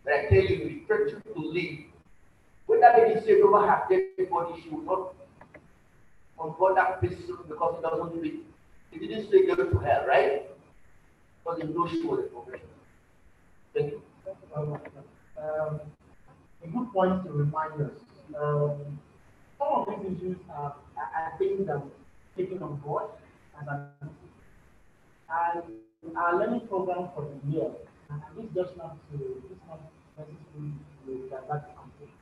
But I tell you, we expect you to live. Whether they say over her dead body, she will not convert that person because it doesn't fit. He didn't say go to hell, right? Because he knows she was a professional. Thank you. Thank you very much. Um, a good point to remind us. Some of these issues are things that we're taking on board as an and our learning program for the year, and this just not to this not necessarily to divert the conversation,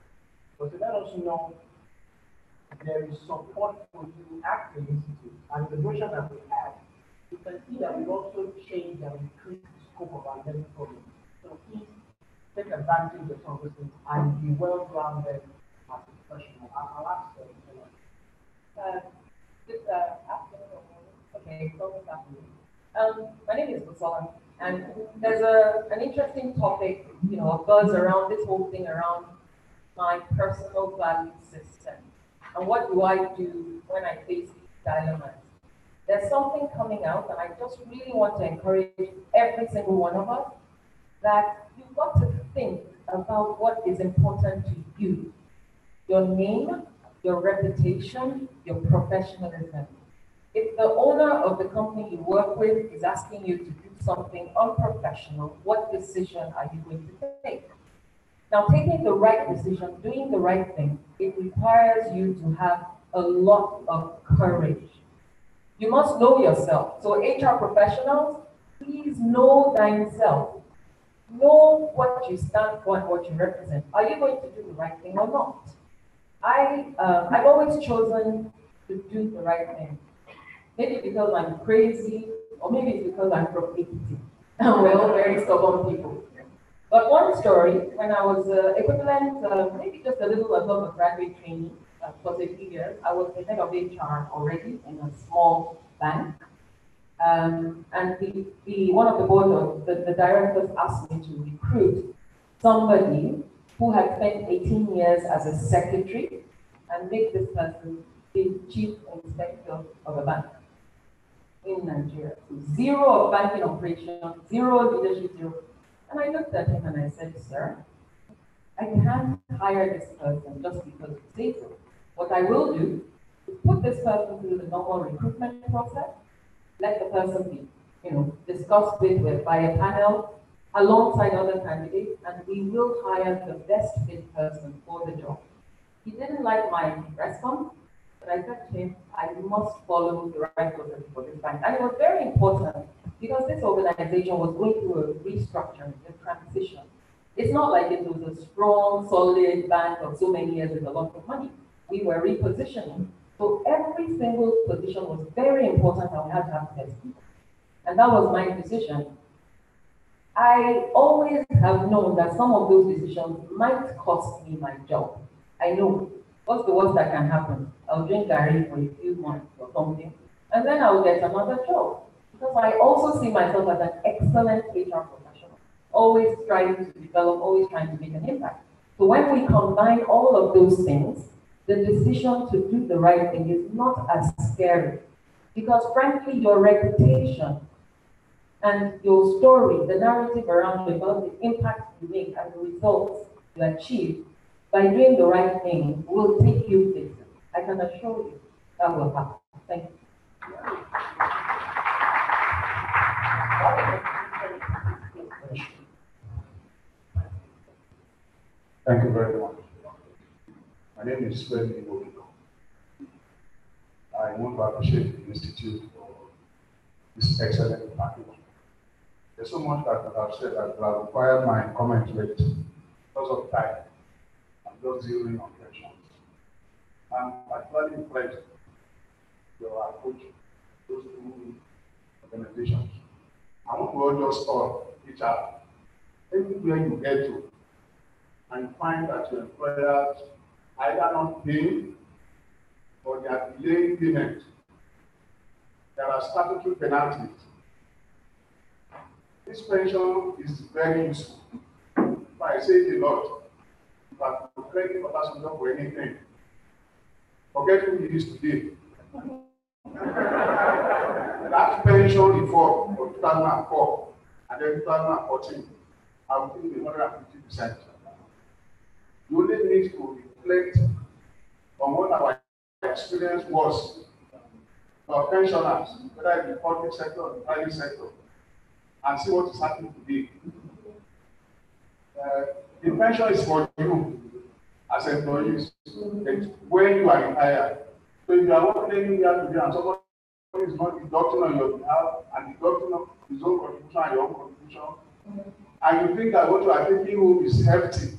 but to let us know there is support for you at the institute. And the version that we have, you can see that we've also changed and increased the scope of our learning program. So please take advantage of some of those things and be well grounded as a professional. I'll ask you. Good afternoon. Okay, so good afternoon. My name is Busola, and there's an interesting topic, a buzz around this whole thing around my personal value system. And what do I do when I face these dilemmas? There's something coming out, and I just really want to encourage every single one of us that you've got to think about what is important to you. Your name, your reputation, your professionalism. If the owner of the company you work with is asking you to do something unprofessional, what decision are you going to take? Now, taking the right decision, doing the right thing, it requires you to have a lot of courage. You must know yourself. So HR professionals, please know thyself. Know what you stand for and what you represent. Are you going to do the right thing or not? I've always chosen to do the right thing. Maybe because I'm crazy, or maybe it's because I'm from Ekiti. We're all very stubborn people. But one story, when I was equivalent, maybe just a little above a graduate trainee, for a few years, I was the head of HR already in a small bank. And one of the board of the directors asked me to recruit somebody who had spent 18 years as a secretary and make this person the chief inspector of a bank in Nigeria. So zero of banking operation, zero leadership, zero. And I looked at him and I said, sir, I can't hire this person just because you say so. What I will do is put this person through the normal recruitment process, let the person be, discussed with by a panel alongside other candidates, and we will hire the best fit person for the job. He didn't like my response, but I said to him, I must follow the right process for this bank. And it was very important because this organization was going through a restructuring, a transition. It's not like it was a strong, solid bank of so many years with a lot of money. We were repositioning. So every single position was very important and we had to have best people. And that was my decision. I always have known that some of those decisions might cost me my job. I know. What's the worst that can happen? I'll drink Gary for a few months or something, and then I'll get another job. Because I also see myself as an excellent HR professional, always trying to develop, always trying to make an impact. So when we combine all of those things, the decision to do the right thing is not as scary. Because frankly, your reputation and your story, the narrative around you about the impact you make and the results you achieve by doing the right thing will take you places. I can assure you that will happen. Thank you. Thank you very much. My name is Fred Ibokiko. I want to appreciate the Institute for this excellent package. There's so much that I've said that will require my comment late because of time. I'm just zeroing on questions. I'm particularly impressed with your approach to those two organizations. I want to urge us all, each other, everywhere you get to, and find that your employers either not paying or they are delaying payment. There are statutory penalties. This pension is very useful. If I say it a lot, but to credit for that job for anything, forget who it is today. That pension reform for 2004 and then 2014 I will give you 150%. You only need to reflect on what our experience was for pensioners, whether in the public sector or the private sector, and see what is happening today. The pension is for you as employees. It's when you are retired. So if you are working anywhere today and somebody is not deducting on your behalf and deducting on his own contribution and your own contribution, and you think that what you are taking home is hefty,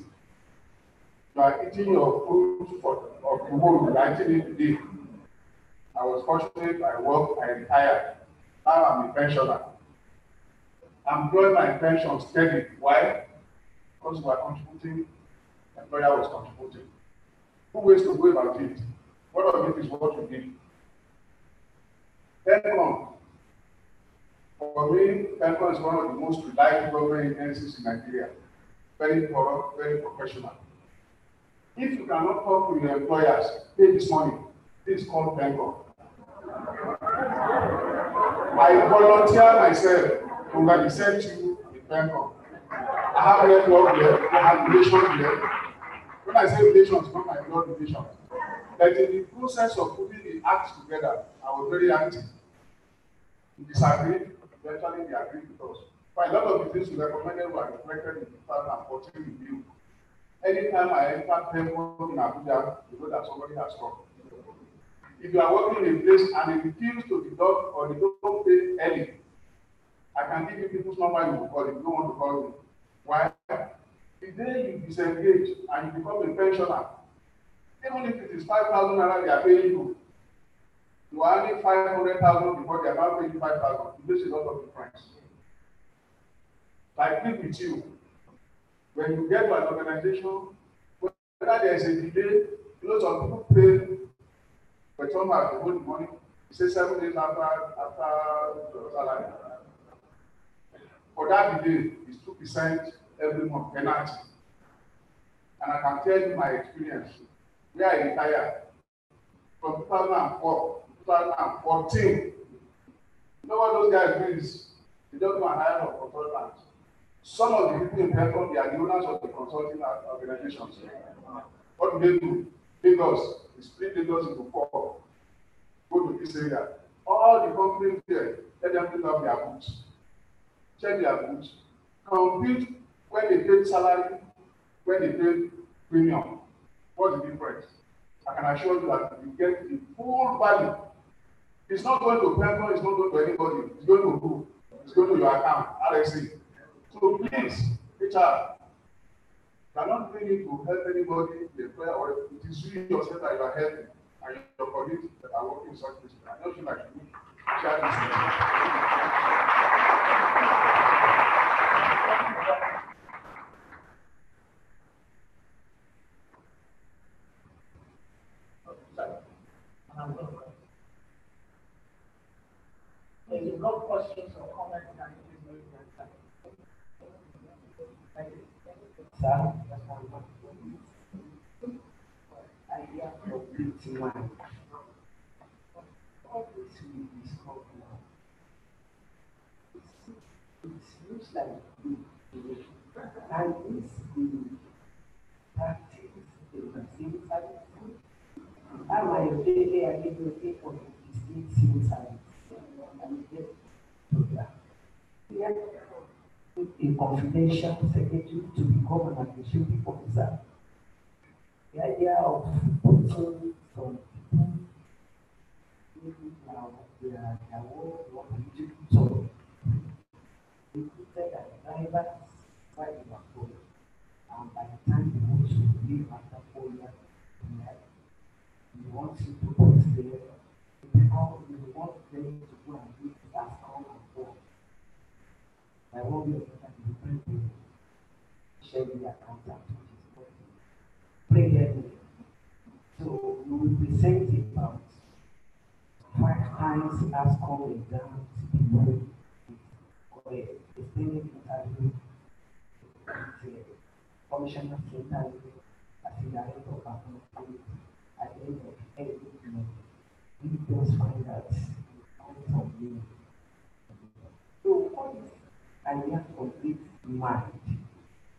you are eating your food of tomorrow, you are eating it today. I was fortunate, I worked, I retired. Now I'm a pensioner. I'm drawing my pension steady. Why? Because we are contributing, the employer was contributing. Who ways to go about it? What of it is what you need? PENCOM. For me, PENCOM is one of the most reliable government agencies in Nigeria. Very thorough, very professional. If you cannot talk to your employers, pay this money. This is called PENCOM. I volunteer myself to represent you with PENCOM. I have network here, I have relations here. When I say relations, it's not my blood relations. But in the process of putting the acts together, I was very active. We disagreed, eventually they agreed with us. But a lot of the things we recommended were reflected in the 2014 review. Anytime I enter PENCOM in Abuja, you know that somebody has come. If you are working in a place and they refuse to deduct or they don't pay early, I can give you people's number you will call if you don't want to call me. Why? The day you disengage and you become a pensioner, even if it is 5,000 naira they are paying you, you are earning 500,000 before they are now paying you 5,000. It makes a lot of difference. I agree with you. When you get to an organization, whether there is a delay, you know some people pay, but some have to hold the money. You say 7 days after the salary. For that delay, it's 2% every month penalty. And I can tell you my experience. Where I retired from 2004 to 2014. You know what those guys do is they don't do an hire of consultants. Some of the people in PENCOM, they are the owners of the consulting organizations. What do they do? Lagos, they split Lagos into 4. Go to this area. All the companies there, let them pick up their books. Check their books. Compute when they pay salary, when they pay premium. What's the difference? I can assure you that you get the full value. It's not going to PENCOM, it's not going to anybody. It's going to who? It's going to your account, RSC. So please, HR, you are not doing it to help anybody, the employer, or it is you yourself that you are helping, and your colleagues that are working in such places. I don't feel like you share this. If you've got questions or comments, I can please raise your hand. Thank you. Sir, idea complete mind. All this we discuss now, it looks like good information. And this the practice in the civil service. I'm a daily activity for the state civil service. And get program. Here, a confidential secretary to become an administrative officer. The idea of putting some people maybe now their work or political so they put that drivers while they were going. And by the time they want to leave after 4 years, you want you to put there because you want them to go and do that's all and for. I won't be able to different people share the accountant which is brilliantly. So we will present about 5 times as coming down below extended interview with commissioner center as a director of accountability at the end of every month. We just find out out of me. So what is idea complete mind?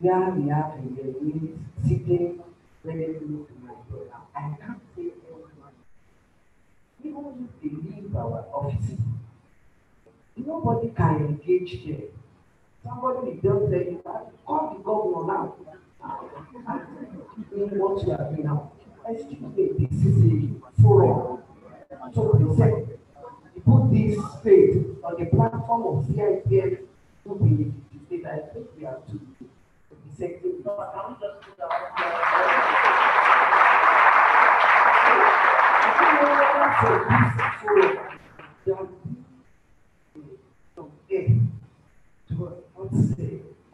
where we have engineers sitting very close to my brother. I can't say everyone. Even if they leave our office, nobody can engage them. Somebody will just say, call the governor now. In what you are doing now. Excuse me, this is a forum to present. You put this faith on the platform of CIPM to be state. I think we have to be second.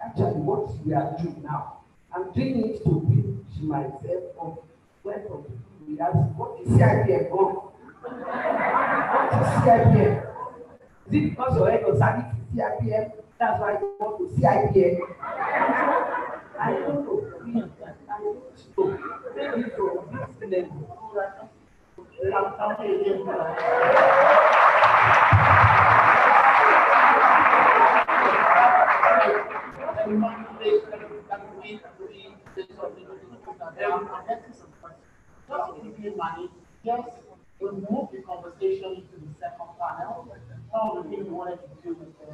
Actually, what we are doing now, I'm doing it to pitch myself of where from we ask what is CIPM for? What is CIPM? Is it because your head was having CIPM? That's why you want to CIPM. I don't know. I don't know. Maybe from this level. Just to move the conversation into the second panel. Some of the things we wanted to do with the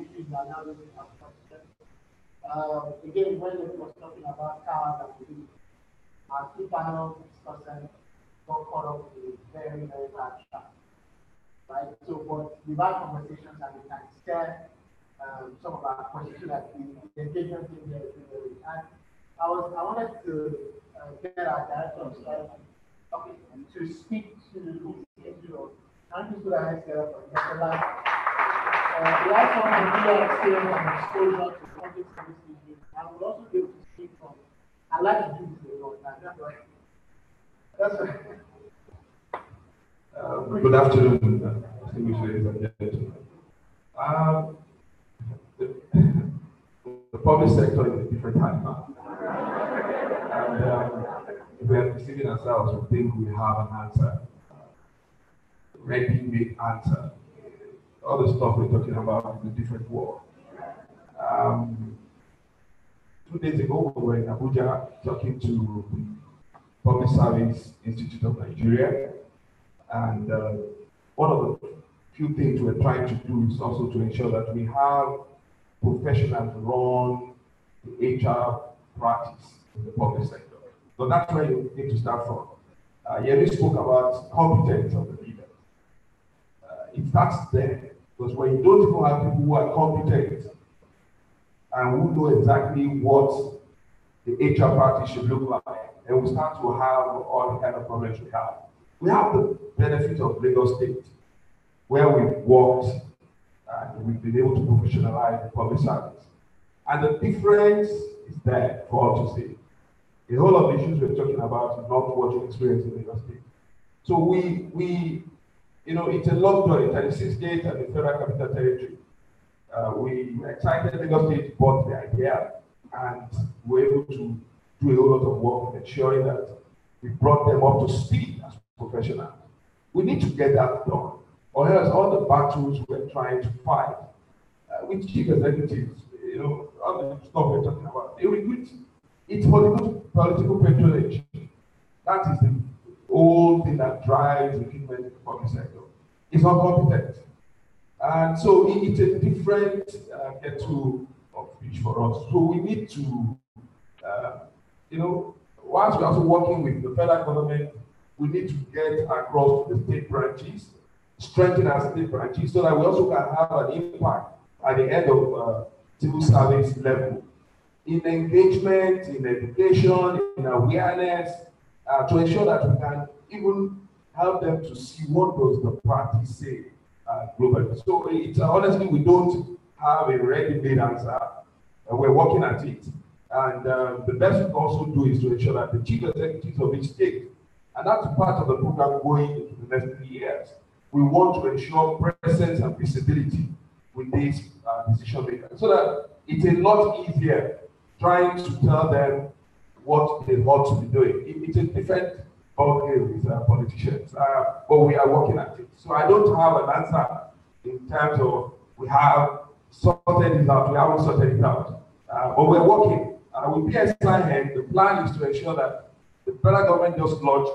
issues we are now looking at question. Again, when we was talking about cars and the our two panel discussants got caught up with a very, very bad track. Right? So, but we've had conversations and we can share some of our questions that the engagement in there is really. And I wanted to get our director of strategy to speak to the issue of anti-school and healthcare for the last. We have some real experience and exposure to public service issues, and we'll also be able to speak from. I like to do this a lot. That's right. Good afternoon, distinguished ladies and gentlemen. The public sector is a different animal. And if we are deceiving ourselves, we think we have an answer, ready-made answer. All the stuff we're talking about is a different world. 2 days ago, we were in Abuja talking to Public Service Institute of Nigeria, and one of the few things we're trying to do is also to ensure that we have professionals run the HR practice in the public sector. So that's where you need to start from. Yemi spoke about competence of the leader. It starts there, because when you don't even have people who are competent and who know exactly what the HR practice should look like, and we start to have all the kind of problems we have. We have the benefit of Lagos State, where we've worked and we've been able to professionalize the public service. And the difference is there for all to see. The whole of the issues we're talking about is not what you experience in Lagos State. So we it's a long journey, 36 states and the Federal Capital Territory. We were excited Lagos State bought the idea, and we were able to do a whole lot of work in ensuring that we brought them up to speed as professionals. We need to get that done, or else all the battles we're trying to fight with chief executives, all the stuff we're talking about, it's political patronage. That is the whole thing that drives recruitment in the public sector. It's not competent. And so it's a different kettle of fish for us. So we need to, whilst we're also working with the federal government, we need to get across to the state branches, strengthen our state branches, so that we also can have an impact at the end of civil service level in engagement, in education, in awareness, to ensure that we can even help them to see what does the party say globally. So it's honestly, we don't have a ready-made answer. We're working at it. And the best we can also do is to ensure that the chief executives of each state, and that's part of the program going into the next 3 years, we want to ensure presence and visibility with these decision makers, so that it's a lot easier trying to tell them what they ought to be doing. It's a different ballgame with politicians, but we are working at it. So I don't have an answer in terms of we have sorted it out, we haven't sorted it out, but we're working. with PSIN, the plan is to ensure that the federal government just launched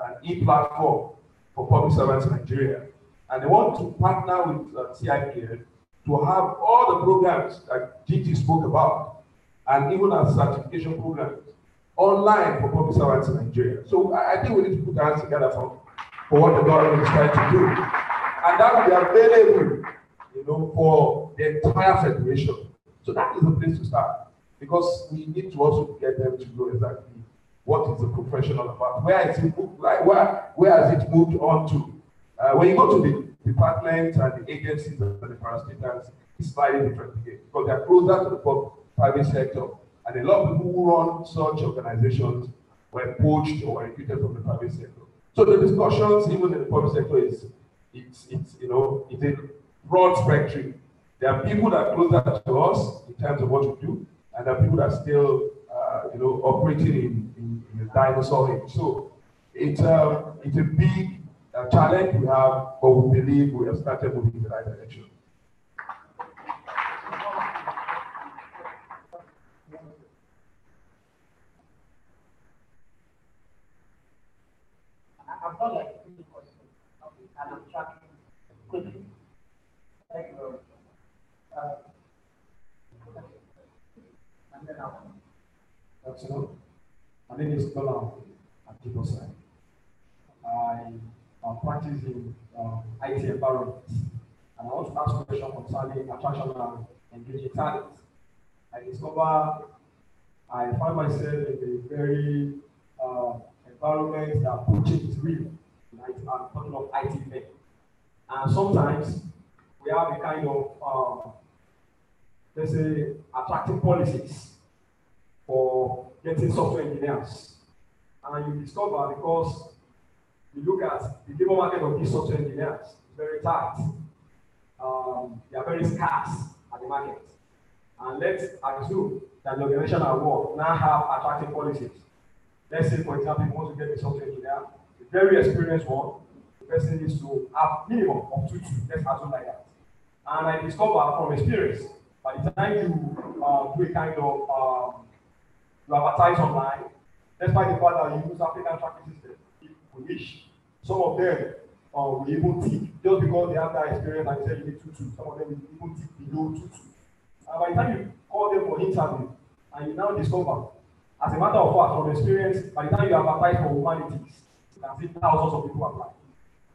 an e-platform for public servants in Nigeria. And they want to partner with Cipm to have all the programs that GT spoke about, and even as certification programs, online for public servants in Nigeria. So I think we need to put our hands together for what the government is trying to do. And that will be available, for the entire federation. So that is the place to start, because we need to also get them to know exactly what is the profession all about. Where is it moved, where has it moved on to? When you go to the departments and the agencies and the parastatals, it's slightly different again, because they're closer to the private sector. And a lot of people who run such organizations were poached or recruited from the private sector. So the discussions, even in the public sector, it's a broad spectrum. There are people that are closer to us in terms of what we do, and there are people that are still, operating in the dinosaur age. So it's a big challenge we have, but we believe we have started moving in the right direction. I've got like 3 questions, and I'm tracking quickly. Thank you. And then Afternoon. My name is Tola Akibosai. I am practicing IT environment, and I want to ask a question concerning attraction and engaging talent. I find myself in a very environment that poaching is real. Right? I'm talking of IT men. And sometimes we have a kind of, let's say, attractive policies for getting software engineers. And you discover, because you look at the labor market of these software engineers, it's very tight. They are very scarce at the market. And let's assume that the organization at work now have attractive policies. Let's say, for example, you want to get a software engineer, a very experienced one, the person needs to have minimum of 2. Let's assume like that. And I discover from experience, by the time you do a kind of, you advertise online, despite the fact that you use African tracking system, if we wish, some of them will even tick, just because they have that experience and say you need 2. Some of them will even tick below 2. And by the time you call them for interview, and you now discover, as a matter of fact, from experience, by the time you advertise for humanities, you can see thousands of people apply.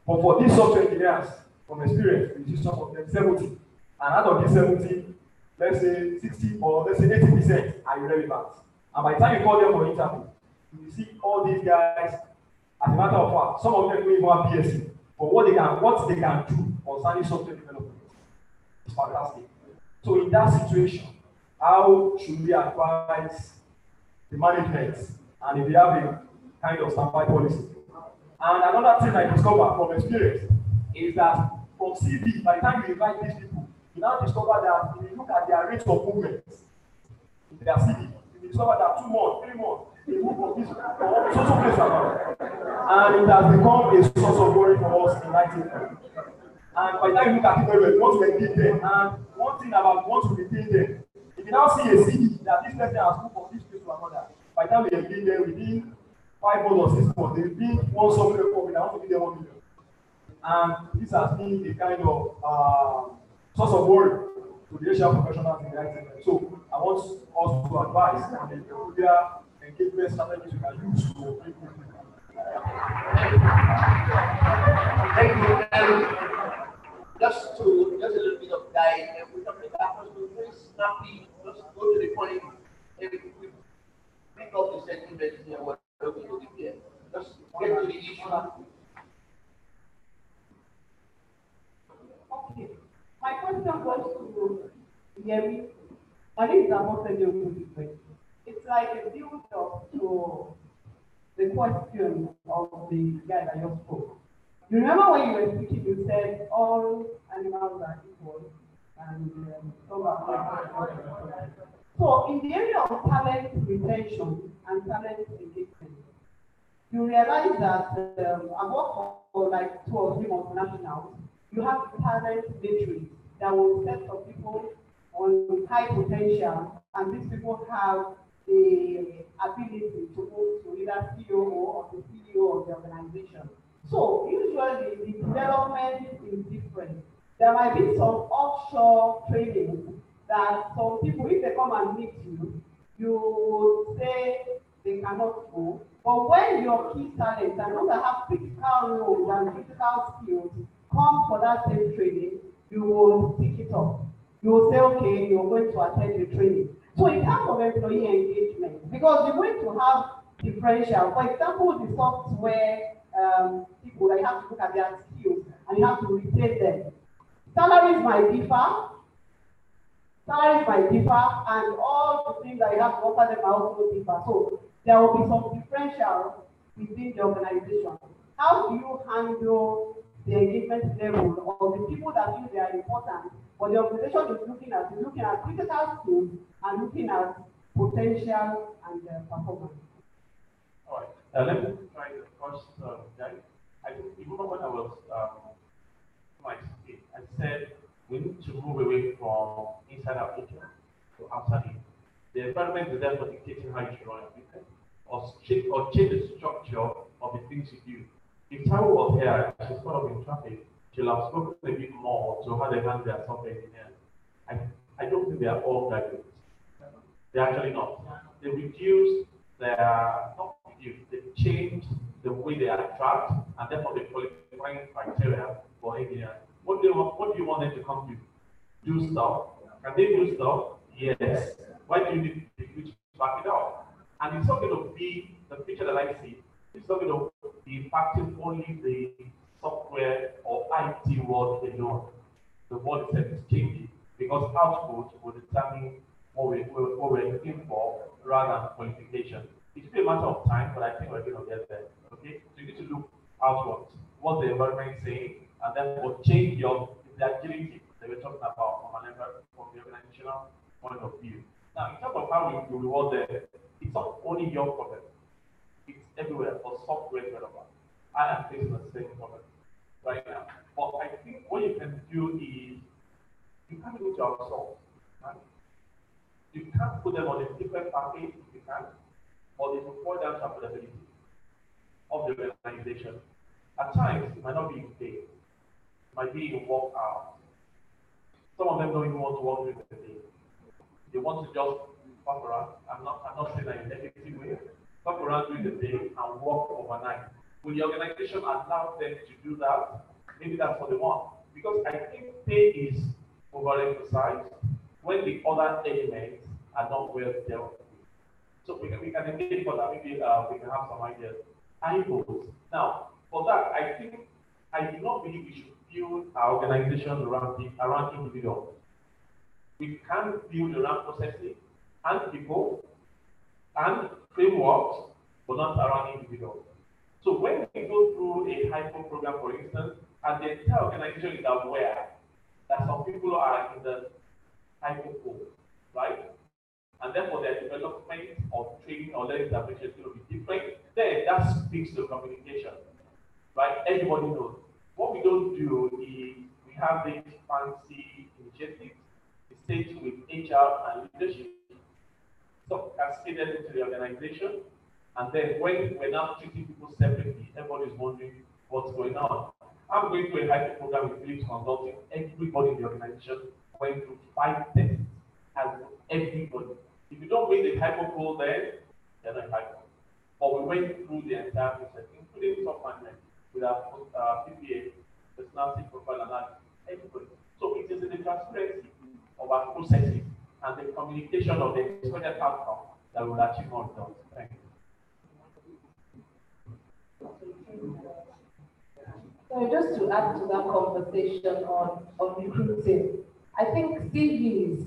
But for these software engineers, from experience, you see some of them 70. And out of these 70, let's say 60 or let's say 80% are irrelevant. And by the time you call them for interview, you see all these guys, as a matter of fact, some of them don't even have BSc, but what they can do concerning software development is fantastic. So in that situation, how should we advise the management, and if they have a kind of standby policy? And another thing I discovered from experience is that from CV, by the time you invite these people, you now discover that if you look at their rate of movement in their CV, you discover that 2 months, 3 months, they move from this social place around. And it has become a source of worry for us in 19. And by the time you look at it very well, you want to engage them. And one thing about want to retain them, if you now see a CV that this person has moved from this place to another, by the time we engage them within 5 months or 6 months, they will be one software company. I want to give them 1 million. And this has been a kind of source of worry to the Asian professionals in the IT. So I want us to advise on the peculiar engagement strategies we can use to bring people. Thank you. Just a little bit of guide. We can make our question very snappy. Just go to the point. If we pick up the sentiment here, what we're looking here. Just get to the issue. Okay. My question was to Yemi. My name is Amotede. It's like a build up to the question of the guy that you spoke. You remember when you were speaking, you said all animals are equal and some are not. So in the area of talent retention and talent engagement, you realize that I work for like 2 or 3 multinationals. You have talent matrix that will set some people on high potential, and these people have a ability to move to either COO or the CEO of the organization. So usually the development is different. There might be some offshore training that some people, if they come and meet you, you would say they cannot go. But when your key talents and those that have critical roles and critical skills come for that same training, you will pick it up. You will say, okay, you're going to attend the training. So in terms of employee engagement, because you're going to have differential, for example, the software people, that you have to look at their skills and you have to retain them. Salaries might differ, and all the things that you have to offer them are also differ. So there will be some differential within the organization. How do you handle the engagement level of the people that feel they are important, but the organization is looking at critical skills and looking at potential and performance? All right. Let me try the first guy. I think even when I was I said we need to move away from inside our Abuja to outside in. The environment is there for dictating how you should run your business, or change the structure of the things you do. If Tara was here, she's caught up in traffic, she'll have spoken a bit more to how they handle their software engineers. I don't think they are all graduates. They're actually not. They reduced not reduced, they changed the way they attract, and therefore the qualifying criteria for engineers. What do you want them to come to? Do stuff. Can they do stuff? Yes. Why do you need to back it up? And it's not going to be the feature that I see. It's not going to be impacting only the software or IT world alone. The world itself is changing because output will determine what we're looking for rather than qualification. It will be a matter of time, but I think we're going to get there. Okay? So you need to look outwards. What's the environment saying? And then we'll change the agility that we're talking about from the organizational point of view. Now, in terms of how we reward them, it's not only your problem. It's everywhere for software developers. I am facing the same problem right now. But I think what you can do is you can't go to outsource. Right? You can't put them on a different package if you can, or they will fall down to affordability of the organization. At times, it might not be in pay. It might be in work hours. Some of them don't even want to work during the day. They want to just fuck around. I'm not saying that in a negative way. Fuck around during the day and work overnight. Will the organization allow them to do that? Maybe that's what they want. Because I think pay is overemphasized when the other elements are not well dealt with. So we can engage for that. Maybe we can have some ideas. Goals. Now, for that, I do not believe we should build our organization around individuals. We can build around processes and people and frameworks, but not around individuals. So when we go through a hyper program, for instance, and the entire organization is aware that some people are in the hyper pool, right? And therefore their development or training or learning intervention is going to be different, then that speaks to communication, right? Everybody knows. What we don't do is we have these fancy initiatives, the stage with HR and leadership, so cascaded into the organization, and then when we're now treating people separately, everybody's wondering what's going on. I'm going to a hyper program with Philips Consulting. Everybody in the organization went through 5 tests, as everybody. If you don't make the hyper pool, then they're not hyper. But we went through the entire process, including top management, with our PPA, personality profile, and that. Everybody. So it is in the transparency of our processes and the communication of the expected outcome that will achieve more results. Thank you. So just to add to that conversation on recruiting, I think CVs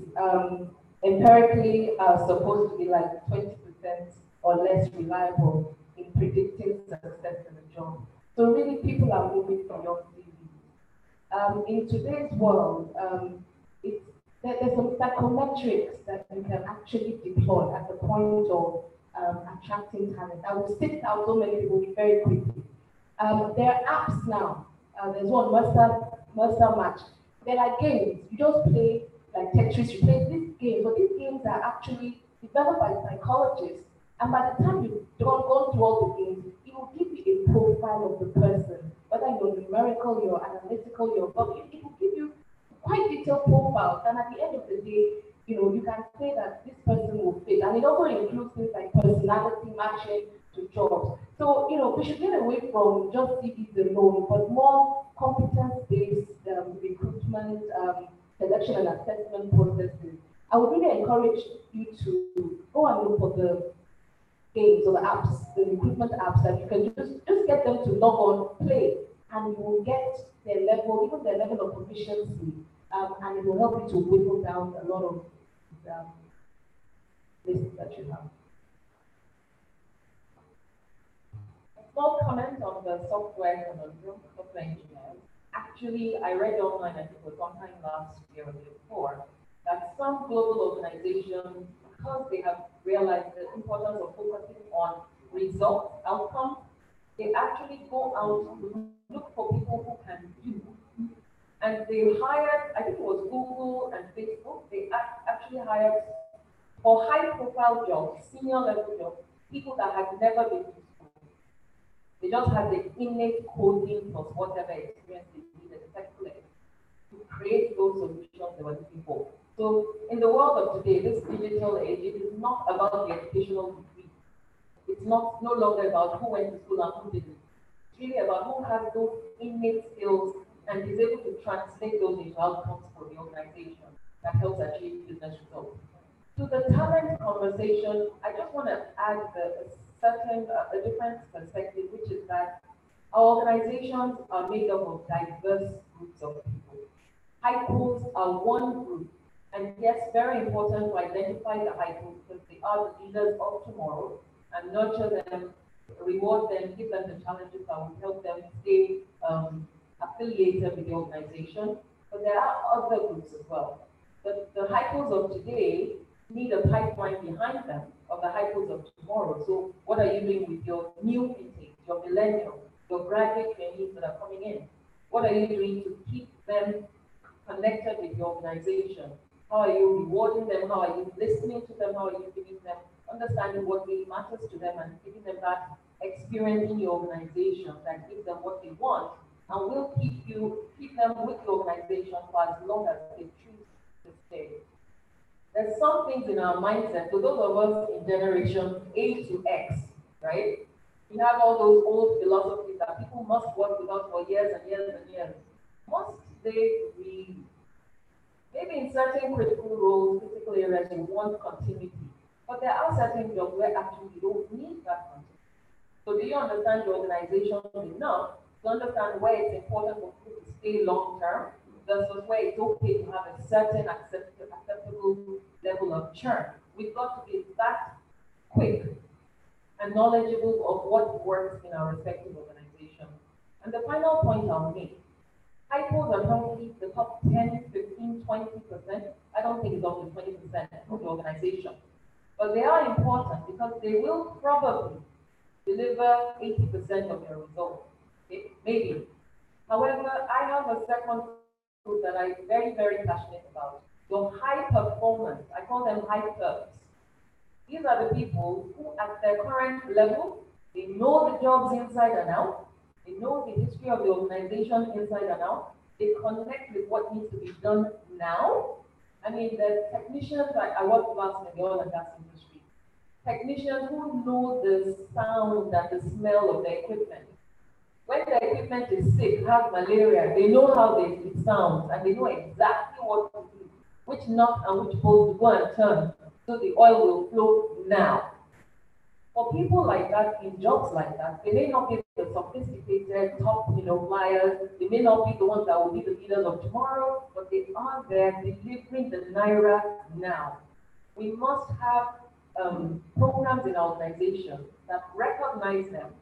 empirically are supposed to be like 20% or less reliable in predicting success in a job. So really people are moving from your CVs. In today's world, there's some psychometrics that you can actually deploy at the point of attracting talent. I will sit out so many people very quickly. There are apps now. There's one, Mercer Match. They're like games. You just play like Tetris. You play these games, but these games are actually developed by psychologists And by the time you've gone through all the games, it will give you a profile of the person, whether you're numerical, you're analytical, it will give you quite detailed profiles. And at the end of the day, you can say that this person will fit. And it also includes things like personality matching to jobs. So, we should get away from just CVs alone, but more competence-based recruitment, selection and assessment processes. I would really encourage you to go and look for the games or the apps, the recruitment apps that you can just get them to log on, play, and you will get their level, even their level of proficiency, and it will help you to whittle down a lot of lists that you have. A small comment on the software conundrum, software engineers. Actually, I read online, I think it was sometime last year or the year before, that some global organizations, because they have realized the importance of focusing on results, outcomes, they actually go out to look for people who can do. And they hired, I think it was Google and Facebook, they actually hired for high-profile jobs, senior level jobs, people that had never been to school. They just had the innate coding plus whatever experience they needed, effectively, to create those solutions they were looking for. So in the world of today, this digital age, it is not about the educational degree. It's no longer about who went to school and who didn't. It's really about who has those innate skills and is able to translate those into outcomes for the organization that helps achieve business results. To the talent conversation, I just want to add a different perspective, which is that our organizations are made up of diverse groups of people. High pools are one group. And yes, very important to identify the high pools because they are the leaders of tomorrow and nurture them, reward them, give them the challenges that will help them stay affiliated with the organization. But there are other groups as well. But the high pools of today need a pipeline behind them of the high pools of tomorrow. So what are you doing with your new intake, your millennials, your graduate trainees that are coming in? What are you doing to keep them connected with your organization? How are you rewarding them? How are you listening to them? How are you giving them understanding what really matters to them and giving them that experience in your organization that gives them what they want and will keep them with the organization for as long as they choose to stay. There's some things in our mindset. So those of us in generation A to X, right? We have all those old philosophies that people must work with us for years and years and years. Must they really? Maybe in certain critical roles, critical areas, you want continuity. But there are certain jobs where actually you don't need that continuity. So do you understand your organization enough to understand where it's important for people to stay long term versus where it's okay to have a certain acceptable level of churn? We've got to be that quick and knowledgeable of what works in our respective organizations. And the final point I'll make, high pools are probably the top 10, 15, 20%. I don't think it's up to 20% of the organization. But they are important because they will probably deliver 80% of your results. Okay? Maybe. However, I have a second group that I'm very, very passionate about. Your high performance, I call them high perps. These are the people who at their current level, they know the jobs inside and out. They know the history of the organization inside and out. They connect with what needs to be done now. I mean, the technicians, I work last in the oil and gas industry. Technicians who know the sound and the smell of the equipment. When the equipment is sick, has malaria, they know how it sounds and they know exactly what to do, which knob and which bolt to go and turn so the oil will flow now. For people like that, in jobs like that, they may not be the sophisticated top, flyers. They may not be the ones that will be the leaders of tomorrow, but they are there delivering the naira now. We must have programs in our organization that recognize them,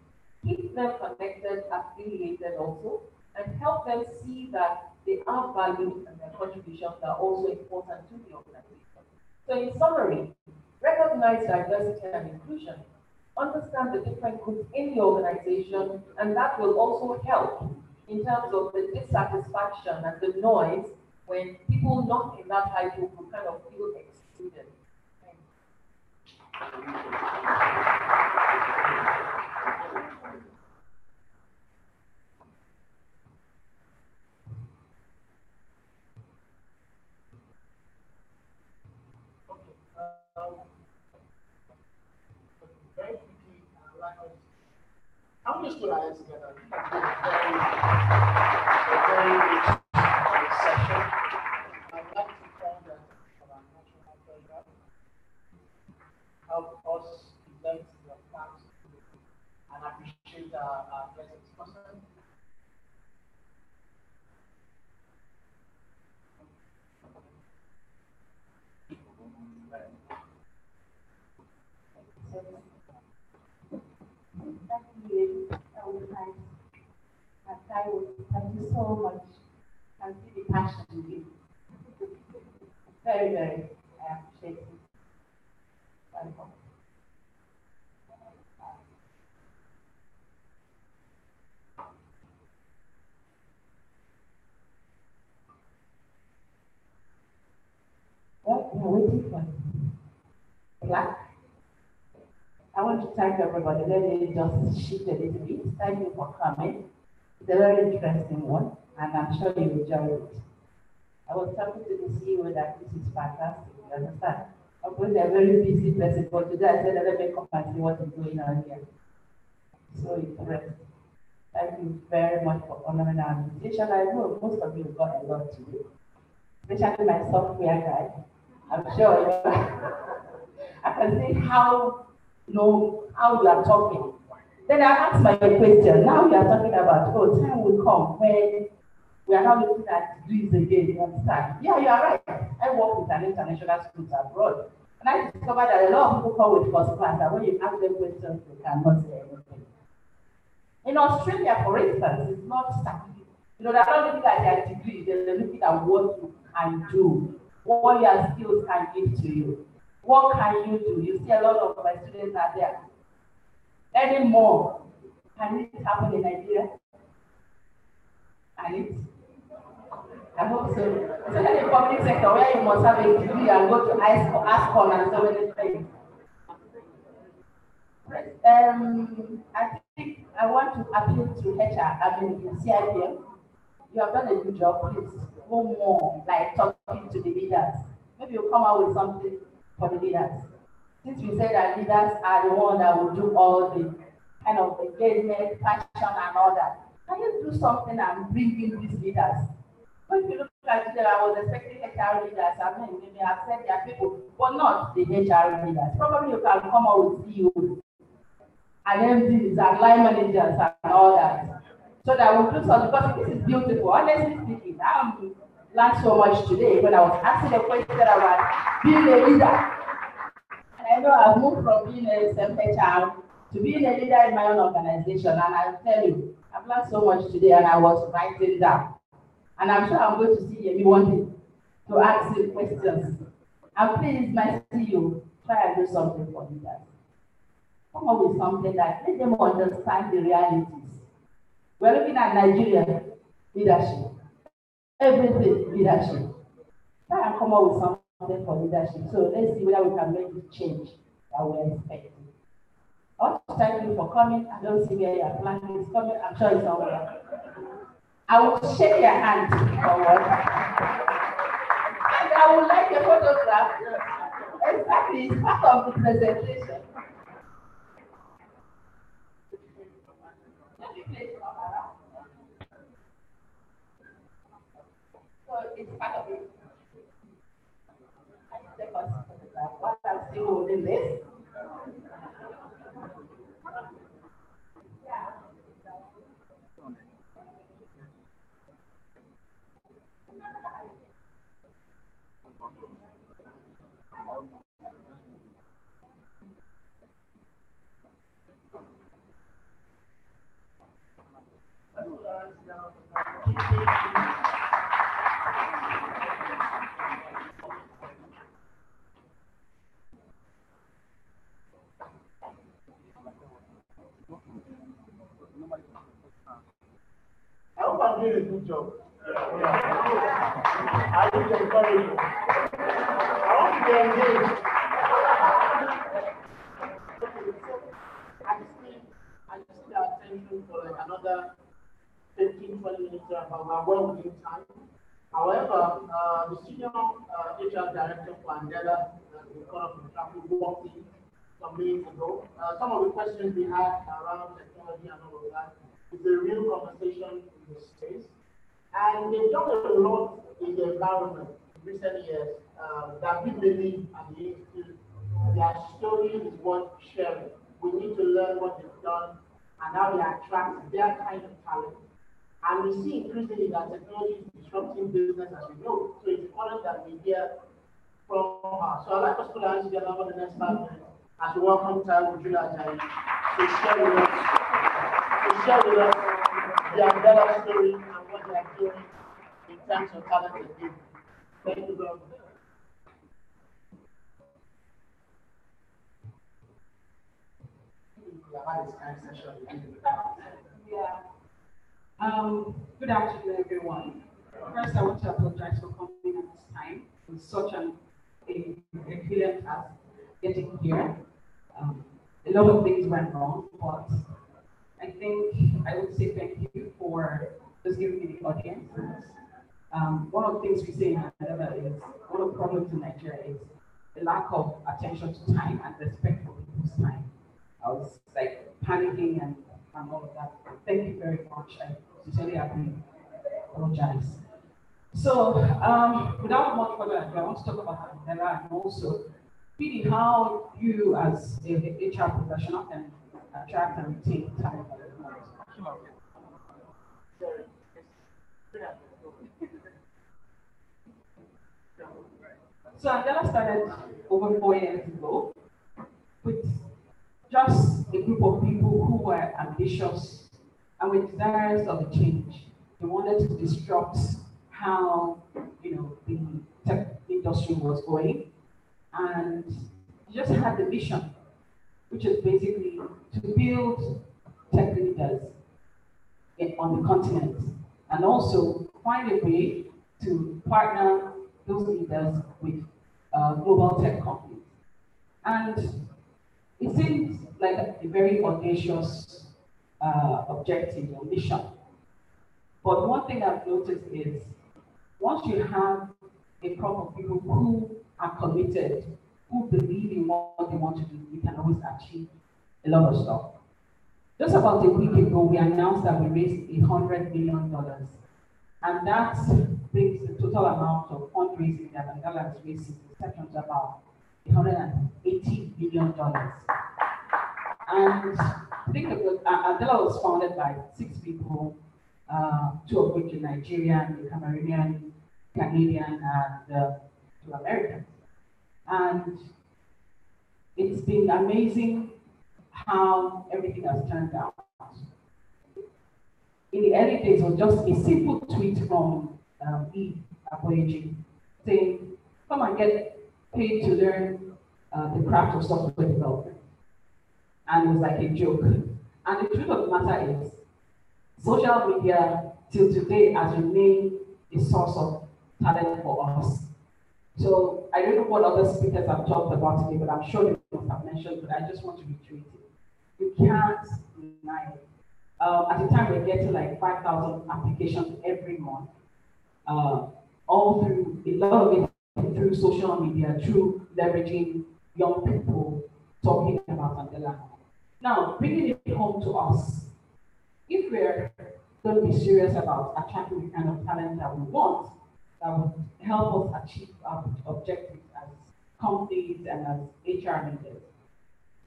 keep them connected, affiliated also, and help them see that they are valued and their contributions are also important to the organization. So in summary, recognize diversity and inclusion, understand the different groups in the organization, and that will also help in terms of the dissatisfaction and the noise when people not in that high group will kind of feel excluded. Thank you. please put our hands together. It's been a very rich session. I'd like to call that our national treasure. Help us present your plans and appreciate our guest discussion. That was nice. Thank you so much. I see the passion in you. Very, very. I appreciate it. Welcome. Well, we're waiting for Black. I want to thank everybody. Let me just shift a little bit. Thank you for coming. It's a very interesting one, and I'm sure you enjoy it. I was talking to the CEO that this is fantastic, you understand? Of course, they're a very busy person, but today I said, let me come and see what is going on here. So impressed. Thank you very much for honoring our invitation. I know most of you got a lot to do, especially my software guy. I'm sure I can see how how you are talking. Then I asked my question. Now you are talking about, oh, time will come when we are not looking at degrees again, you understand? Yeah, you are right. I work with an international schools abroad. And I discovered that a lot of people come with first class, and when you ask them questions, they cannot say anything. In Australia, for instance, it's not certificate. They're not looking at their degree, they're looking at what you can do, what your skills can give to you. What can you do? You see a lot of my students are there. Any more? Can it happen in Nigeria? Can it? I hope so. Especially in the public sector where you must have a degree and go to ASCON and so many things. I think I want to appeal to Cipm. You have done a good job. Please go more, like talking to the leaders. Maybe you'll come out with something for the leaders. Since we said that leaders are the ones that will do all the kind of engagement, passion, and all that, can you do something and bring in these leaders? But if you look at it, I was expecting HR leaders. I mean, they may have said their people, but not the HR leaders. Probably you can come out with CEOs and MDs and line managers and all that. So that we'll do something, because this is beautiful. Honestly speaking, I learned so much today when I was asking a question about being a leader. And I know I've moved from being a HR to being a leader in my own organization. And I'll tell you, I've learned so much today, and I was writing down. And I'm sure I'm going to see Yemi one day to ask you questions. And please, my CEO, try and do something for leaders. Come up with something that let them understand the realities. We're looking at Nigeria leadership, everything leadership. Try and come up with something for leadership. So let's see whether we can make the change that we're expecting. I want to thank you for coming. I don't see where your plan is coming. I'm sure it's somewhere. I will shake your hand forward. And I would like a photograph. Exactly, it's part of the presentation. So it's part of it. Take us photograph while I'm still holding this. I hope I'm doing a good job. I need to encourage you. I want to be engaged. I see the attention for like another 15, 20 minutes, but we're well within time. However, the senior HR director for Angela, the corner of the traffic, walked in some minutes ago. Some of the questions we had around technology and all of that is a real conversation in the space. And they've done a lot in the environment in recent years that we believe at the Institute, their story is worth sharing. We need to learn what they've done and how they attract their kind of talent. And we see increasingly that technology is disrupting business as we know. So it's important that we hear from her. So I'd like us to put our hands together for the next 5 minutes as we welcome Taiwo Ajayi to share with us their better story and what they are doing in terms of talent and giving. Thank you very much. Yeah. Good afternoon, everyone. First, I want to apologize for coming at this time. It was such a brilliant task getting here. A lot of things went wrong, but I think I would say thank you for just giving me the audience. One of the things we say in Nigeria is one of the problems in Nigeria is the lack of attention to time and respect for people's time. I was like panicking and all of that. Thank you very much. I sincerely apologize. So, without much further ado, I want to talk about Mandela and also really how you as a HR professional can attract and retain talent. So Mandela started over 4 years ago with just a group of people who were ambitious and were desirous of a change. They wanted to disrupt how the tech industry was going, and just had the mission, which is basically to build tech leaders on the continent, and also find a way to partner those leaders with global tech companies. And it seems like a very audacious objective or mission. But one thing I've noticed is once you have a crop of people who are committed, who believe in what they want to do, you can always achieve a lot of stuff. Just about a week ago, we announced that we raised $100 million. And that brings the total amount of fundraising that Mandela has raised since inception to about $180 million. And think of it, Mandela was founded by 6 people, 2 of which are Nigerian, Cameroonian, Canadian, and 2 Americans. And it's been amazing how everything has turned out. In the early days, it was just a simple tweet from E. Aboyeji saying, come and get paid to learn the craft of software development. And it was like a joke. And the truth of the matter is, social media till today has remained a source of talent for us. So I don't know what other speakers have talked about today, but I'm sure they must have mentioned, but I just want to reiterate it. You can't deny it. At the time, we're getting like 5,000 applications every month, all through, a lot of it through social media, through leveraging young people talking about Mandela. Now, bringing it home to us, if we're going to be serious about attracting the kind of talent that we want, that would help us achieve our objectives as companies and as HR leaders,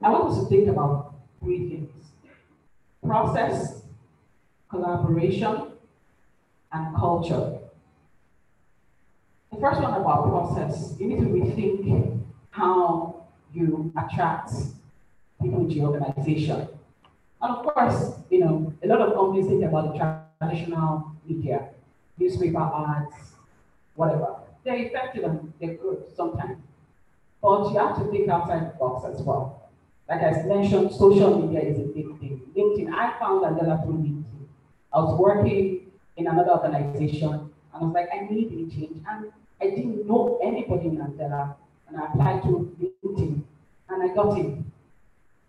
I want us to think about 3 things: process, collaboration, and culture. The first one about process, you need to rethink how you attract people into your organization. And of course, a lot of companies think about the traditional media, newspaper ads, whatever. They're effective and they're good sometimes. But you have to think outside the box as well. Like I mentioned, social media is a big thing. LinkedIn, I found Mandela through LinkedIn. I was working in another organization, and I was like, I need a change. And I didn't know anybody in Mandela, and I applied to LinkedIn, and I got in.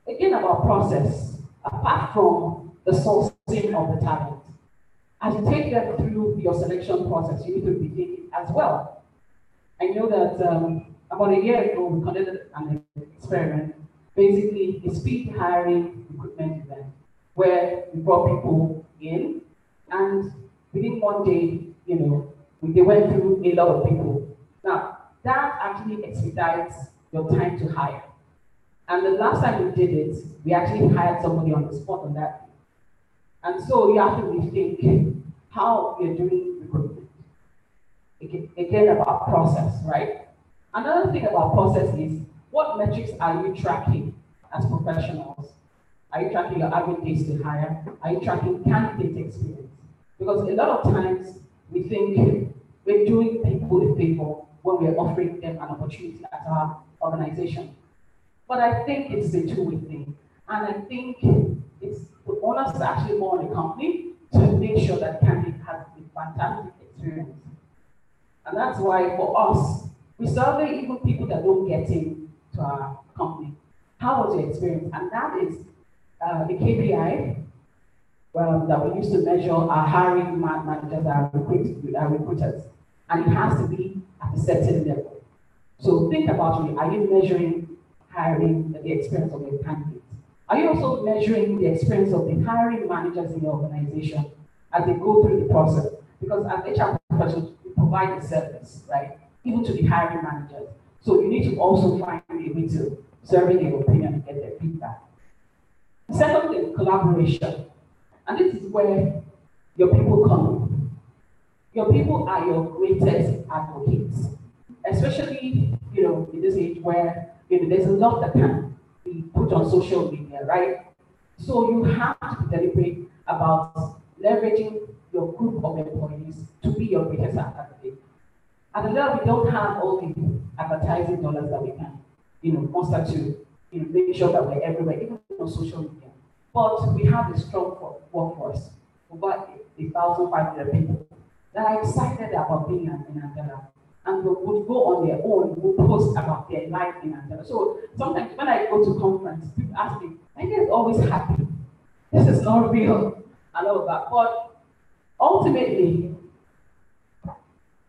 Again, about process, apart from the sourcing of the talent, as you take them through your selection process, you need to be thinking as well. I know that about a year ago, we conducted an experiment basically a speed hiring recruitment event where we brought people in, and within one day, they went through a lot of people. Now, that actually expedites your time to hire. And the last time we did it, we actually hired somebody on the spot on that day. And so you have to rethink how you're doing recruitment. Again, about process, right? Another thing about process is, what metrics are you tracking as professionals? Are you tracking your average days to hire? Are you tracking candidate experience? Because a lot of times we think we're doing people a favor when we're offering them an opportunity at our organization. But I think it's a two-way thing. And I think it's the onus actually more on the company to make sure that candidate has a fantastic experience. And that's why for us, we survey even people that don't get into our company. How was your experience? And that is the KPI that we use to measure our hiring managers, our recruiters. And it has to be at a certain level. So think about it. Are you measuring hiring the experience of your candidates? Are you also measuring the experience of the hiring managers in your organization as they go through the process? Because as HR professionals, we provide a service, right? Even to the hiring managers. So you need to also find a way to survey their opinion and get their feedback. The second thing, collaboration. And this is where your people come in. Your people are your greatest advocates, especially, in this age where, there's a lot that can be put on social media, right? So you have to be deliberate about leveraging your group of employees to be your greatest advocate. At the level, we don't have all the advertising dollars that we can, muster to, make sure that we're everywhere, even on social media. But we have a strong workforce, over 1,500 people that are excited about being in Andela, and would go on their own, would post about their life in Andela. So sometimes when I go to conference, people ask me, "Are you guys always happy? This is not real," and all of that. But ultimately,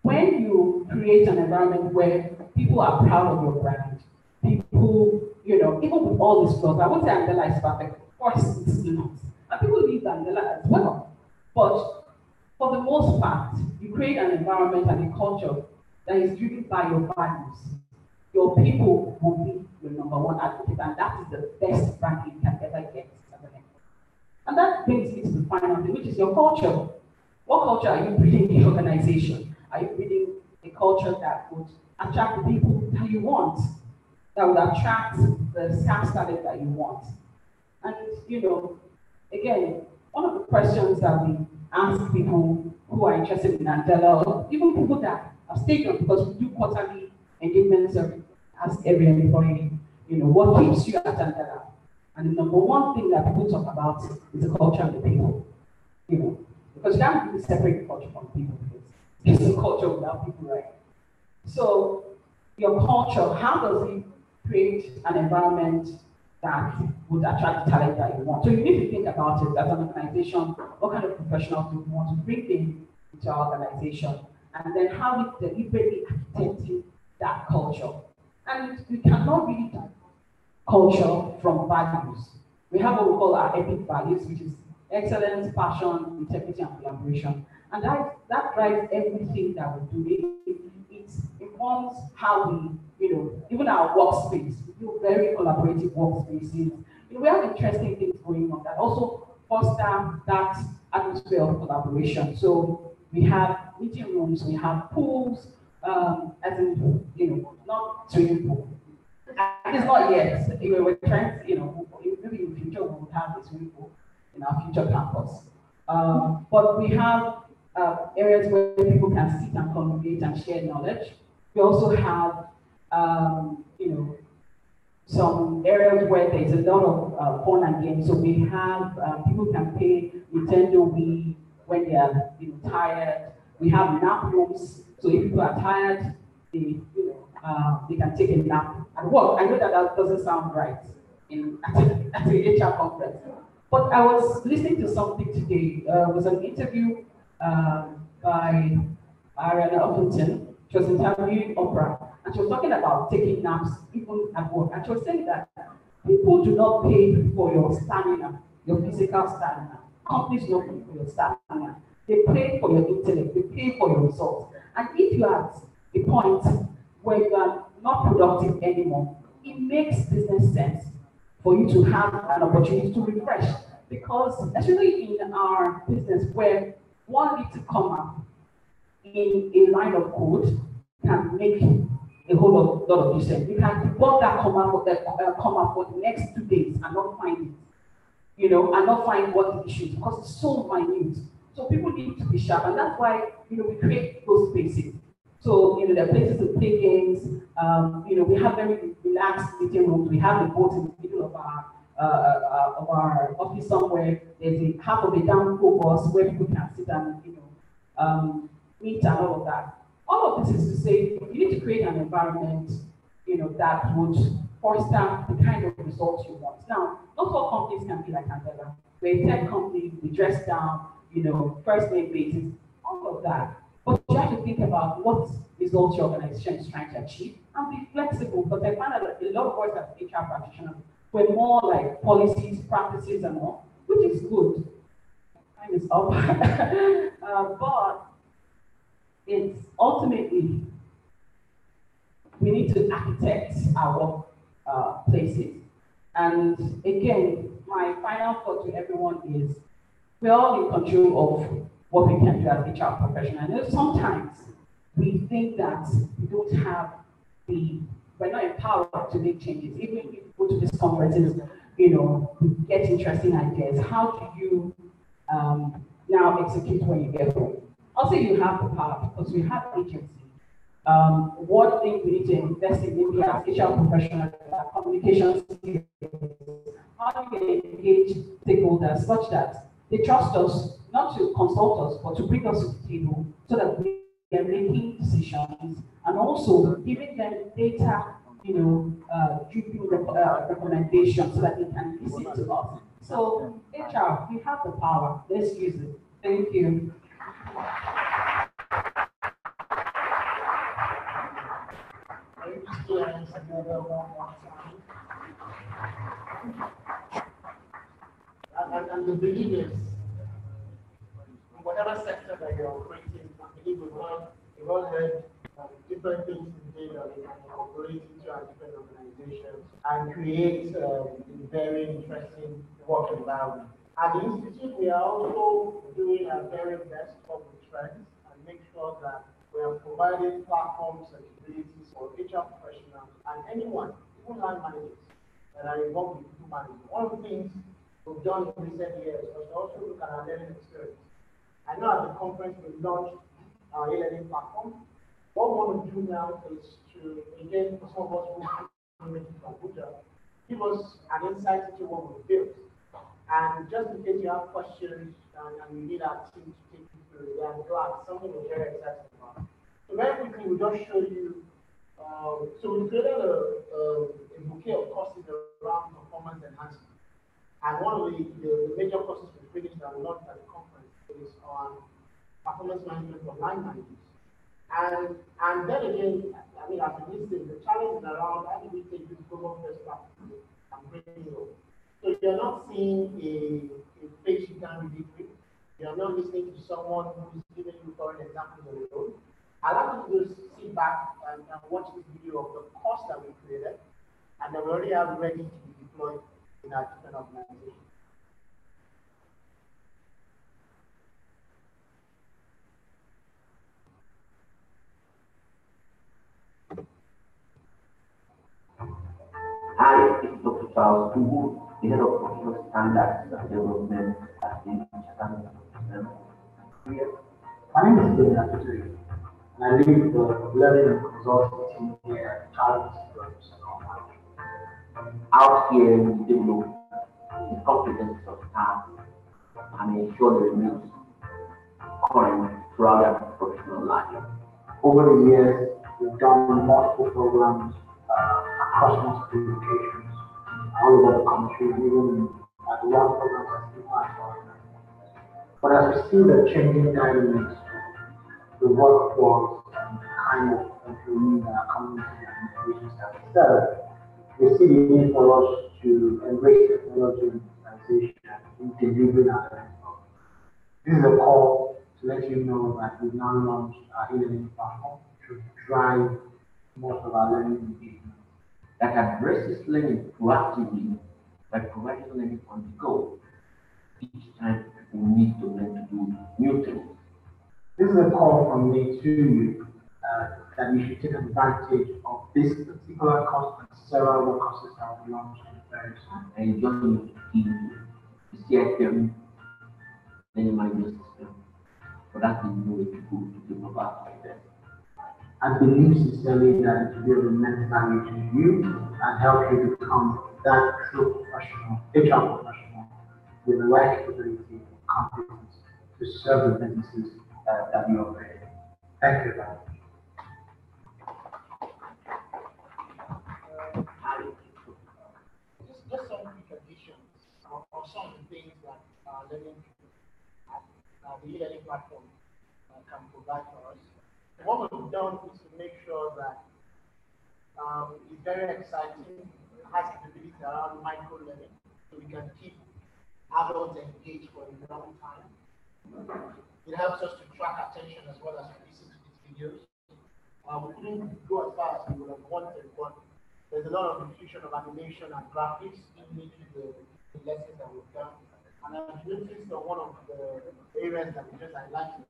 when you create an environment where people are proud of your brand, people, even with all these flaws, I won't say Andela is perfect. Of course, it's not. And people leave Andela as well. But for the most part, you create an environment and a culture that is driven by your values. Your people will be your number one advocate, and that is the best brand you can ever get as an employee. And that brings me to the final thing, which is your culture. What culture are you breeding in the organization? Are you breeding a culture that would attract the people that you want, that would attract the staff talent that you want? And, again, one of the questions that we ask people who are interested in Andela, or even people that have stayed on, because we do quarterly engagement survey, ask every employee, what keeps you at Andela? And the number one thing that people talk about is the culture and the people, because you can't really separate the culture from people, because it's a culture without people, right? So your culture, how does it create an environment that would attract the talent that you want? So you need to think about it as an organization, what kind of professionals do you want to bring in into our organization, and then how we deliberately architect that culture. And we cannot really do culture from values. We have what we call our epic values, which is excellence, passion, integrity, and collaboration. And that drives everything that we do. It informs how we, even our workspace. We do very collaborative workspaces. We have interesting things going on that also foster that atmosphere of collaboration. So we have meeting rooms, we have pools, as in, not swimming pool. It's not yet. We're trying to, maybe in the future we will have a swimming pool in our future campus. But we have areas where people can sit and congregate and share knowledge. We also have, some areas where there's a lot of fun and games. So we have people can pay Nintendo Wii when they are tired. We have nap rooms. So if people are tired, they can take a nap at work. I know that doesn't sound right at the HR conference. But I was listening to something today. It was an interview by Ariana Huffington. She was interviewing Oprah, and she was talking about taking naps even at work. And she was saying that People do not pay for your stamina, your physical stamina. Companies don't pay for your stamina. They pay for your intellect, they pay for your results. And if you're at a point where you are not productive anymore, it makes business sense for you to have an opportunity to refresh. Because especially in our business where one little comma in a line of code can make a whole lot of difference. You can debug that comma for the next 2 days and not find it, and not find what the issue is because it's so minute. So people need to be sharp, and that's why we create those spaces. So there are places to play games. We have very relaxed meeting rooms. We have the boat in the middle of our office somewhere. There's half of a down bus where people can sit and meet and all of that. All of this is to say you need to create an environment that would foster the kind of results you want. Now, not all companies can be like Andela. We're a tech company, we dress down, first name basis, all of that. But you have to think about what results your organization is trying to achieve and be flexible. But I find that a lot of us as HR practitioners were more like policies, practices, and all, which is good. Time is up. But it's ultimately, we need to architect our places. And again, my final thought to everyone is, we're all in control of what we can do as HR professionals. And sometimes we think that we don't have we're not empowered to make changes. Even if you go to these conferences, we get interesting ideas. How do you now execute when you get home? I'll say you have the power because we have agency. What thing we need to invest in maybe as HR professionals, communication skills, how do we engage stakeholders such that they trust us not to consult us, but to bring us to the table so that we are making decisions and also giving them data, driven recommendations so that they can listen to us. So HR, we have the power. Let's use it. Thank you. And the belief is, in whatever sector that you're operating, I believe we've all heard different things today that we can incorporate into our different organizations and create a very interesting work environment. At the Institute, we are also doing our very best for the trends and make sure that we are providing platforms and capabilities for HR professionals and anyone, even line managers, that are involved with people management. One of the things we've done in recent years was to also look at our learning experience. I know at the conference we launched our e-learning platform. What we want to do now is to, again, for some of us who make it from Abuja, give us an insight into what we've built. And just in case you have questions and you need our team to take you through, we are glad, something we're very excited about. So very quickly, we'll just show you, so we created a bouquet of courses around performance enhancement. And one of the major courses we finished and launched at the conference is on performance management for line managers. And then again, I mean, as we listed, the challenge is around how do we take this global best practices and bring it over. So you're not seeing a face you can relate with. You're not listening to someone who's giving you current examples on the road. Allow you to just sit back and watch this video of the course that we created, and then we already have it ready to be deployed in our different organizations. Hi, it's Dr. Charles Kubu, the head of professional standards and development at the Cipm. My name is Ben Akuturi, and I lead the learning and consulting team here at Charles Programs. Out here, we develop the competencies of staff and ensure they remain current throughout their professional life. Over the years, we've done multiple programs across multiple locations, all over the country, even at the last programs at Cipm. But as we see the changing dynamics of the workforce and the kind of employees that are coming into the organizations that we serve, they see the need for us to embrace technology and digitization in delivering our learning program. This is a call to let you know that we've now launched our e-learning platform to drive most of our learning engagement. That addresses learning proactively by providing learning on the go. Each time we need to learn to do new things. This is a call from me to you that you should take advantage of this particular course and several other courses that will be launched very soon. And join the Cipm learning management system. For that, we know it to go to develop like that. I believe sincerely that it will be of immense value to you and help you become that true professional, HR professional, with the right capability and competence to serve the businesses that you operate. Thank you very much. Just some quick additions of some of the things that learning the e-learning platform can provide for us. What we've done is to make sure that it's very exciting, has capabilities around micro learning, so we can keep adults engaged for a long time. It helps us to track attention as well as to listen to these videos. We couldn't go as far as we would have wanted, but there's a lot of infusion of animation and graphics into the lessons that we've done. And I've noticed that one of the areas that we just highlighted,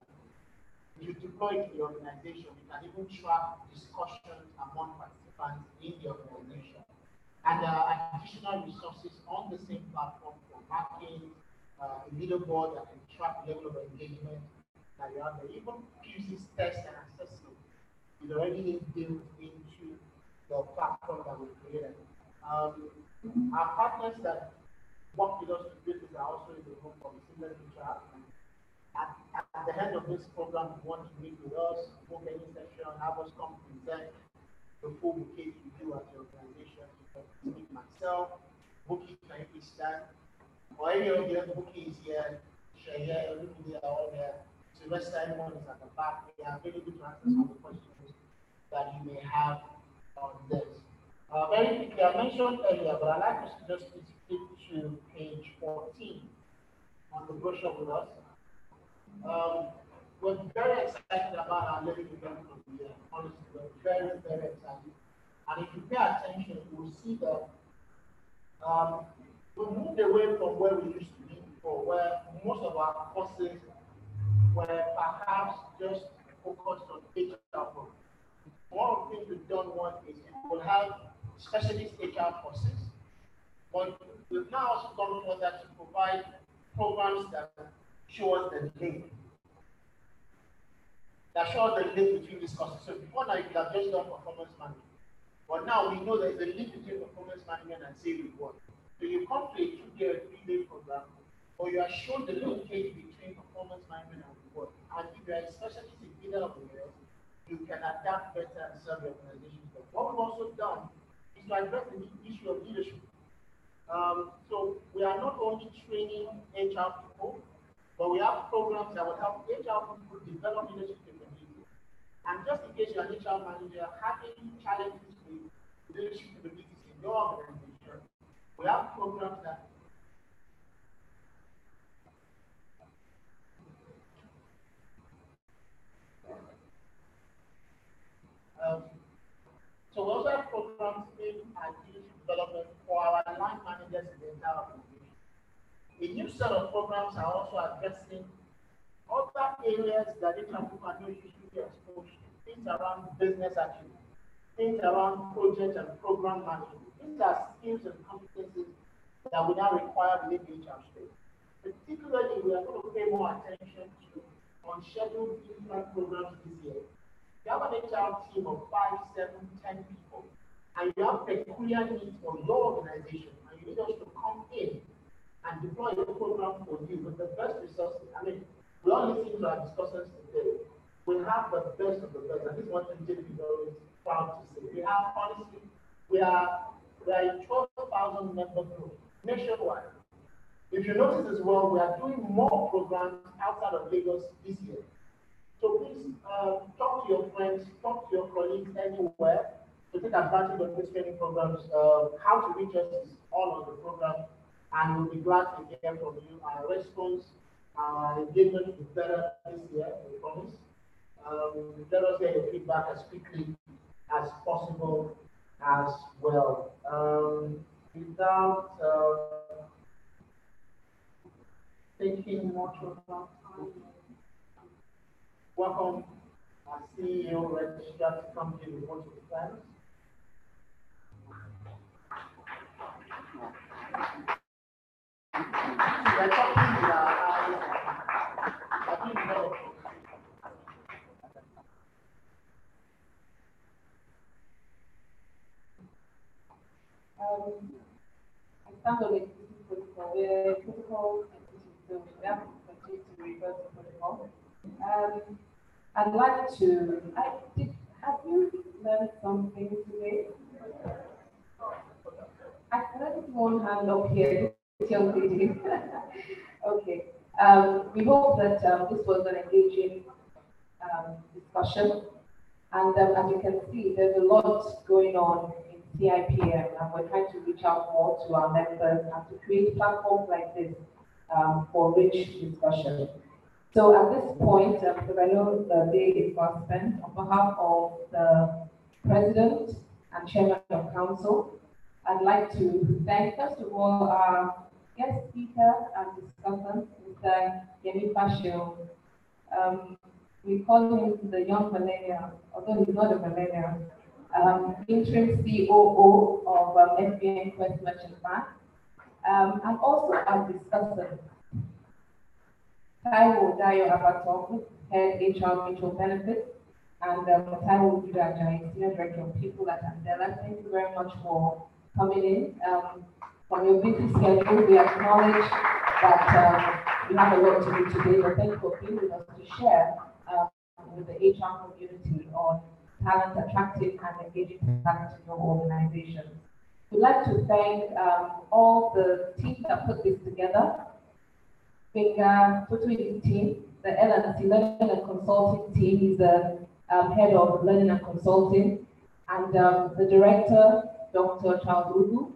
if you deploy it to the organization, you can even track discussions among participants in the organization. And there are additional resources on the same platform for marking, a leaderboard that can track the level of engagement that you have there. Even uses test and assessment is already built into the platform that we created. Our partners that work with us to build this are also in the room for the similar HR. At the end of this program, you want to meet with us, book any session, have us come present the full bouquet we do at the organization. You can meet myself, Bookie, can you stand? Or any of the other bookies here, Shaya, everybody are all there. Sylvester, everyone is at the back. We are available to answer some of the questions that you may have on this. Very quickly, I mentioned earlier, but I'd like us to just skip to page 14 on the brochure with us. We're very excited about our learning event of the year. Honestly, we're very, very excited. And if you pay attention, you will see that we moved away from where we used to be before, where most of our courses were perhaps just focused on HR programs. One of the things we've done is we'll have specialist HR courses, but we've now also gone further to provide programs that show us the link. That shows the link between these courses. So before now, you could have just done performance management. But now we know there's a link between performance management and saving work. So you come to a 2-day or 3-day program, or you are shown the linkage between performance management and reward. And if you are a specialist in either of the areas, you can adapt better and serve your organization better. What we've also done is to address the issue of leadership. So we are not only training HR people, but we have programs that will help HR people develop leadership capabilities. And just in case you're an HR manager having challenges with leadership capabilities in your organization, we have programs that so we also have programs aimed at leadership development for our line managers in the entire organization. A new set of programs are also addressing other areas that HR people are not usually exposed to, things around business acumen, things around project and program management. These are skills and competencies that we now require within the HR space. Particularly, we are going to pay more attention to unscheduled influence programs this year. You have an HR team of 5, 7, 10 people, and you have peculiar needs for your organization, and you need us to come in and deploy a program for you with the best resources. I mean, we all listen to our discussions today. We have the best of the best, and this is what JP is always proud to say. We have, honestly, we are a 12,000 member group nationwide. If you notice as well, we are doing more programs outside of Lagos this year. So please talk to your friends, talk to your colleagues anywhere. to take advantage of these training programs. How to reach us is all on the program, and we'll be glad to hear from you. Our response, our engagement is better this year, we promise. Let us get your feedback as quickly as possible as well. Without taking much of our time, welcome our CEO, Registrar, to come give the vote of thanks. We're talking with our eyes. I think no. I stand on existing protocol. We're protocol institute, so we have to continue to refer to protocol. I'd like to. Have you learned something today? I heard one hand up here, this young lady. Okay. We hope that this was an engaging discussion. And as you can see, there's a lot going on in Cipm, and we're trying to reach out more to our members and to create platforms like this for rich discussion. So at this point, because I know the day is fast spent, on behalf of the President and Chairman of Council, I'd like to thank, first of all, our guest speaker and discussant, Mr. Yemi Fashio. We call him the young millennial, although he's not a millennial, interim COO of FBN Quest Merchant Bank, and also our discussant, Taiwo Dayo Abatom, Head HR Mutual Benefits, and Taiwo Udaja, Senior Director of People at Andela. Thank you very much for coming in. From your busy schedule, we acknowledge that you have a lot to do today, but thank you for being with us to share with the HR community on talent, attractive and engaging talent in your organization. We'd like to thank all the teams that put this together. Totu team, the L&C Learning and Consulting team. He's the head of Learning and Consulting, and the director, Dr. Charles Ugu,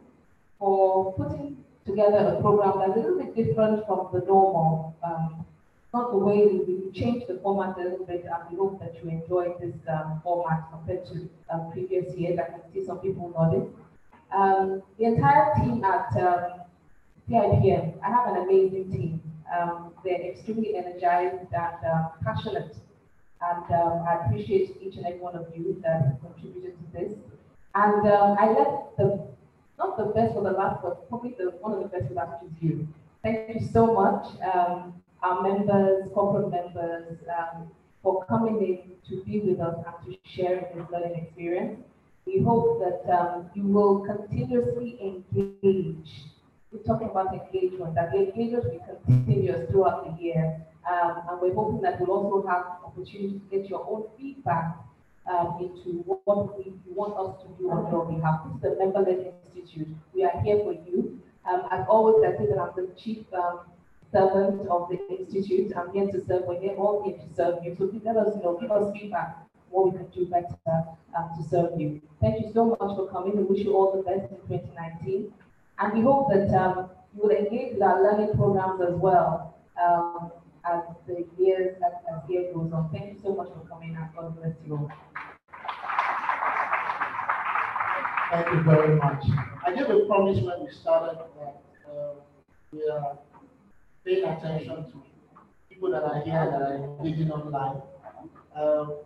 for putting together a program that's a little bit different from the normal. Not the way we changed the format a little bit, and we hope that you enjoyed this format compared to previous years. I can see some people nodding. The entire team at Cipm, I have an amazing team. They're extremely energized and passionate, and I appreciate each and every one of you that contributed to this. And I left not the best for the last, but probably one of the best for last, which is you. Thank you so much, our members, corporate members, for coming in to be with us and to share this learning experience. We hope that you will continuously engage. We're talking about engagement, that the engagement will continue throughout the year. And we're hoping that we'll also have opportunity to get your own feedback into what you want us to do on your behalf. This is the Member-led Institute. We are here for you. As always, I say that I'm the chief servant of the Institute. I'm here to serve. We're here all here to serve you. So please let us know, give us feedback what we can do better to serve you. Thank you so much for coming. We wish you all the best in 2019. And we hope that you will engage with our learning programs as well as the year goes on. Thank you so much for coming, and God bless you all. Thank you very much. I gave a promise when we started that we are paying attention to people that are here that are engaging online.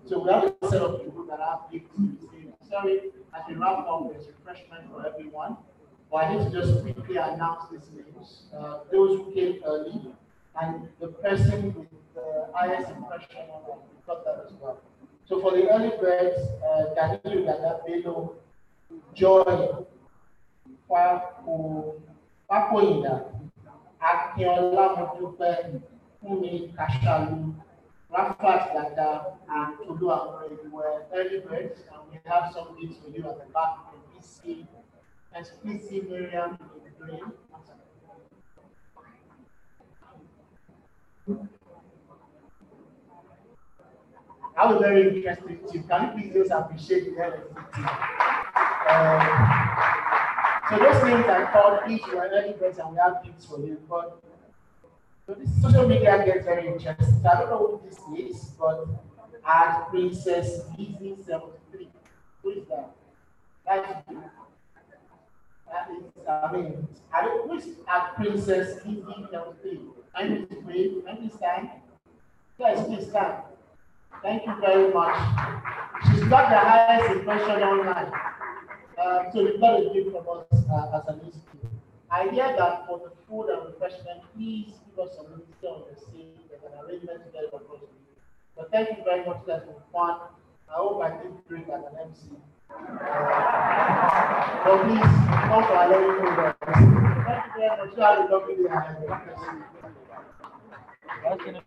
So we have a set of people that have gifts to receive. Sorry, as we wrap up, there's refreshment for everyone. But I need to just quickly announce these names. Those who came early, and the person with the highest impression on we got that as well. So for the early birds, Daniel Gadabelo, Joy, Papoinda, Akinola Motupe, Fumi Kashalu, Rafat Gada, and Tulu Amore were early birds, and we have some gifts for you at the back of the PC. And please see Miriam in green. have a very interesting team. Can you please just appreciate the LSC team? So those names I called, each were early birds and we have gifts for you. But so this social media gets very interesting. So I don't know who this is, but at Princess Lizzie 73. Who is that? That's you. That is, I don't who is at Princess Lizzie 73. I need to pray. Let me stand. Guys, please stand. Thank you very much. She's got the highest impression online. So we've got a gift from us as an institute. I hear that for the food and refreshment, please give us some ministry on the scene. There's an arrangement to get it across. But thank you very much. That's been fun. I hope I did great as an MC. But please, come for our lovely program. Thank you very much. You have a lovely day ahead. Thank you.